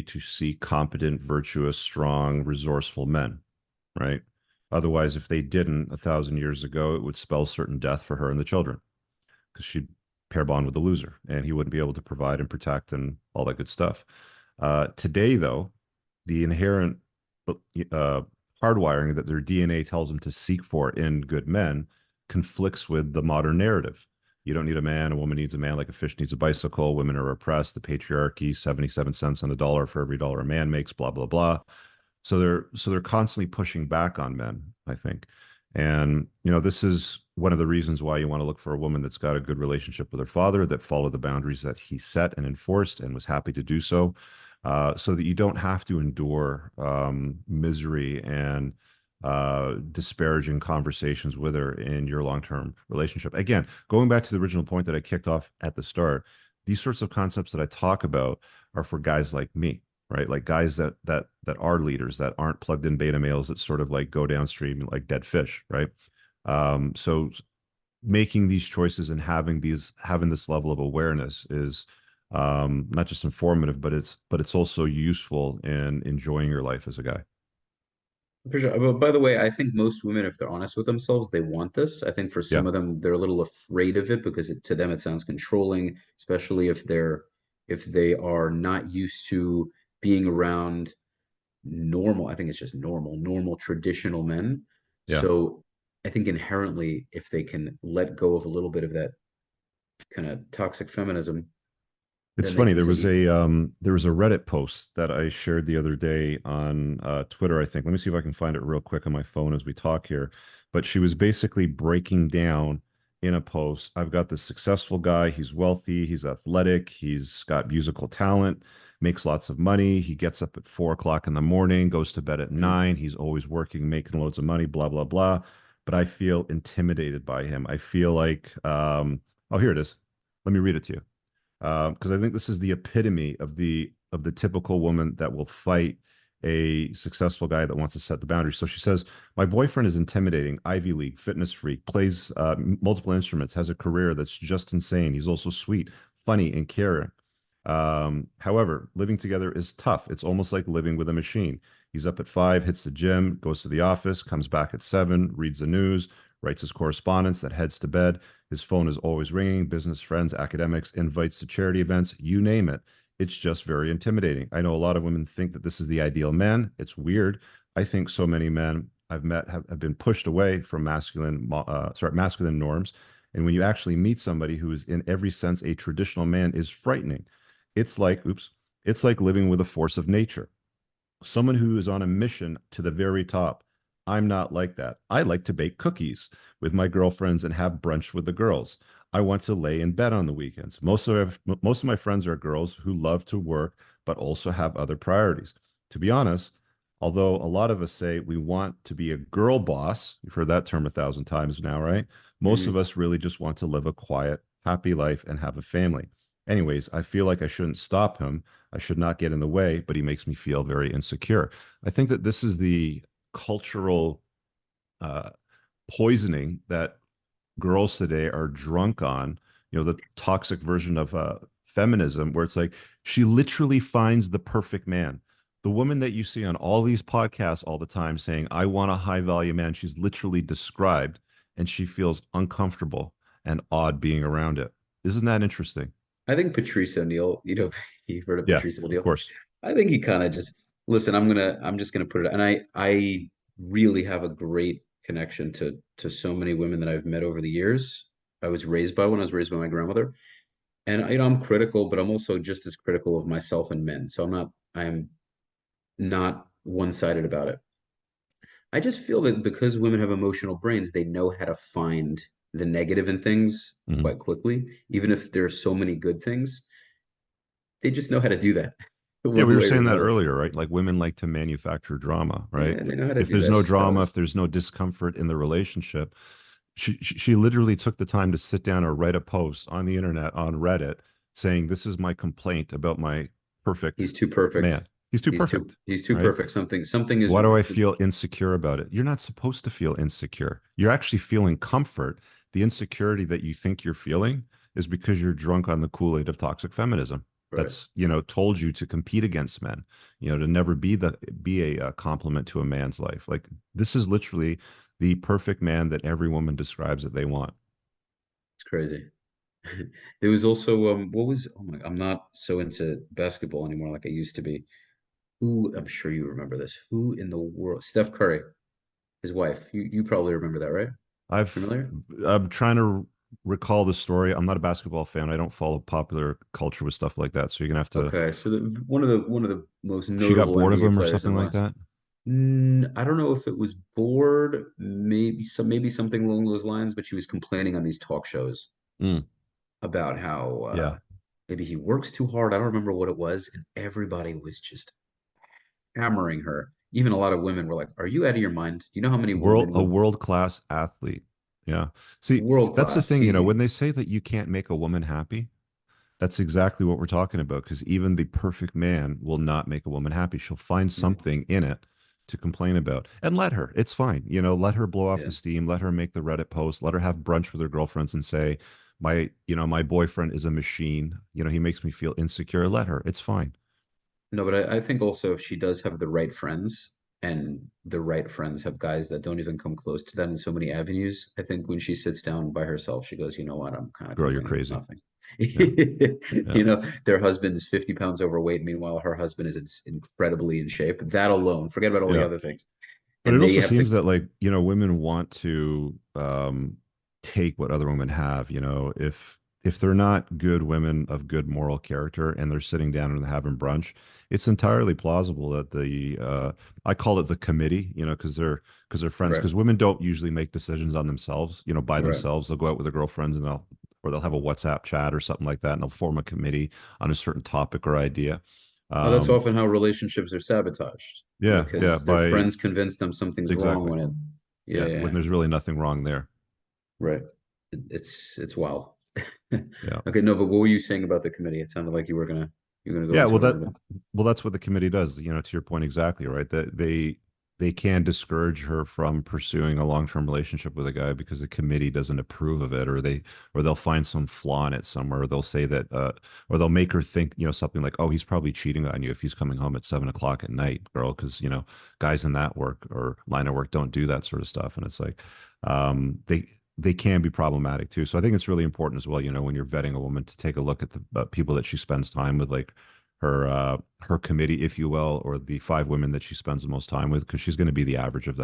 to see competent, virtuous, strong, resourceful men, right? Otherwise, if they didn't 1,000 years ago, it would spell certain death for her and the children because she'd pair bond with the loser and he wouldn't be able to provide and protect and all that good stuff. Today, though, the inherent uh, hardwiring that their DNA tells them to seek for in good men conflicts with the modern narrative. You don't need a man. A woman needs a man like a fish needs a bicycle. Women are oppressed. The patriarchy, 77 cents on the dollar for every dollar a man makes, blah, blah, blah. So they're constantly pushing back on men, I think. And this is one of the reasons why you want to look for a woman that's got a good relationship with her father, that followed the boundaries that he set and enforced and was happy to do so, so that you don't have to endure misery and disparaging conversations with her in your long-term relationship. Again, going back to the original point that I kicked off at the start, these sorts of concepts that I talk about are for guys like me, right? Like guys that are leaders, that aren't plugged in beta males that sort of like go downstream like dead fish, right? So making these choices and having this level of awareness is not just informative, but it's also useful in enjoying your life as a guy. For sure. But by the way, I think most women, if they're honest with themselves, they want this. I think for Yeah. some of them, they're a little afraid of it because to them it sounds controlling, especially if they are not used to being around normal. I think it's just normal traditional men. Yeah. So I think inherently, if they can let go of a little bit of that kind of toxic feminism, It's then they funny. can There was see. a Reddit post that I shared the other day on Twitter, I think. Let me see if I can find it real quick on my phone as we talk here. But she was basically breaking down in a post. I've got this successful guy. He's wealthy. He's athletic. He's got musical talent. Makes lots of money. He gets up at 4 o'clock in the morning. Goes to bed at Mm. 9. He's always working, making loads of money. Blah blah blah. But I feel intimidated by him. I feel like, oh, here it is. Let me read it to you because I think this is the epitome of the typical woman that will fight a successful guy that wants to set the boundaries. So she says, "My boyfriend is intimidating, Ivy League, fitness freak, plays multiple instruments, has a career that's just insane. He's also sweet, funny, and caring. However, living together is tough. It's almost like living with a machine. He's up at 5, hits the gym, goes to the office, comes back at 7, reads the news, writes his correspondence, that heads to bed. His phone is always ringing, business friends, academics, invites to charity events, you name it. It's just very intimidating. I know a lot of women think that this is the ideal man. It's weird. I think so many men I've met have been pushed away from masculine norms. And when you actually meet somebody who is in every sense a traditional man is frightening. It's like living with a force of nature, someone who is on a mission to the very top. I'm not like that. I like to bake cookies with my girlfriends and have brunch with the girls. I want to lay in bed on the weekends. Most of my friends are girls who love to work but also have other priorities. To be honest, although a lot of us say we want to be a girl boss, you've heard that term 1,000 times now, right? Most of Mhm. us really just want to live a quiet, happy life and have a family. Anyways, I feel like I shouldn't stop him. I should not get in the way, but he makes me feel very insecure. I think that this is the cultural uh, poisoning that girls today are drunk on, the toxic version of feminism, where it's like she literally finds the perfect man. The woman that you see on all these podcasts all the time saying, I want a high value man, she's literally described and she feels uncomfortable and odd being around it. Isn't that interesting? I think Patrice O'Neill, you've heard of Yeah, Patrice of O'Neill. course. I think he kind of just listen. I'm just gonna put it, and I really have a great connection to so many women that I've met over the years. I was raised by one. I was raised by my grandmother, and I'm critical, but I'm also just as critical of myself and men. So I'm not one-sided about it. I just feel that because women have emotional brains, they know how to find the negative in things Mhm. quite quickly, even if there's so many good things. They just know how to do that Yeah, we one were way or saying that another. earlier, right? Like women like to manufacture drama, right? Yeah, they know how to If do there's that. It's no just how it drama, is. if there's no discomfort in the relationship, she literally took the time to sit down or write a post on the internet on Reddit saying, "This is my complaint about my perfect He's too perfect. man. He's too He's too perfect, he's too right? perfect. Something is Why do I feel insecure about it? You're not supposed to feel insecure. You're actually feeling comfort. The insecurity that you think you're feeling is because you're drunk on the Kool-Aid of toxic feminism. Right. that's, you know, told you to compete against men, you know, to never be a complement to a man's life. Like this is literally the perfect man that every woman describes that they want. It's crazy. There was also what was oh my I'm not so into basketball anymore like I used to be. Who I'm sure you remember this. Who in the world? Steph Curry, his wife. You probably remember that, right? I've Familiar? I'm trying to recall the story. I'm not a basketball fan. I don't follow popular culture with stuff like that. So you're gonna have to. Okay, so one of the most She got notable bored of NBA him or players in something the like last. that. I don't know if it was bored, maybe something along those lines, but she was complaining on these talk shows Mm, about how yeah. maybe he works too hard. I don't remember what it was, and everybody was just hammering her. Even a lot of women were like, "Are you out of your mind? Do you know how many women A would world class athlete. Yeah. See, world that's the class?" thing, you know, when they say that you can't make a woman happy, that's exactly what we're talking about. Because even the perfect man will not make a woman happy. She'll find Yeah, something in it to complain about. And let her. It's fine. You know, let her blow off yeah. the steam. Let her make the Reddit post. Let her have brunch with her girlfriends and say, my boyfriend is a machine. You know, he makes me feel insecure. Let her. It's fine. No, but I think also if she does have the right friends and the right friends have guys that don't even come close to that in so many avenues, I think when she sits down by herself, she goes, you know what, I'm kind of Girl, you're complaining about crazy. nothing. Yeah. Yeah. You know, their husband is 50 pounds overweight. Meanwhile, her husband is incredibly in shape. That alone, forget about all the Yeah. other things. But And it they also have to, seems that like, you know, women want to take what other women have, you know, if they're not good women of good moral character and they're sitting down and having brunch, it's entirely plausible that the I call it the committee, you know, because they're friends, right, because women don't usually make decisions on themselves, you know, by right. themselves. They'll go out with their girlfriends and they'll have a WhatsApp chat or something like that and they'll form a committee on a certain topic or idea. Oh, that's Um, often how relationships are sabotaged yeah, yeah, because their by friends convince them something's wrong exactly. when it, yeah, Yeah, yeah, when there's really nothing wrong there. right. It's wild. Yeah. Okay, no, but what were you saying about the committee? It sounded like you were gonna go Yeah, into it a little bit. well that's what the committee does, you know, to your point exactly, right? That they can discourage her from pursuing a long-term relationship with a guy because the committee doesn't approve of it, or they'll find some flaw in it somewhere, or they'll say that or they'll make her think, you know, something like, oh, he's probably cheating on you if he's coming home at 7 o'clock at night, girl, because you know, guys in that work or line of work don't do that sort of stuff. And it's like they can be problematic too. So I think it's really important as well, you know, when you're vetting a woman to take a look at the people that she spends time with, like her committee, if you will, or the five women that she spends the most time with, because she's going to be the average of them.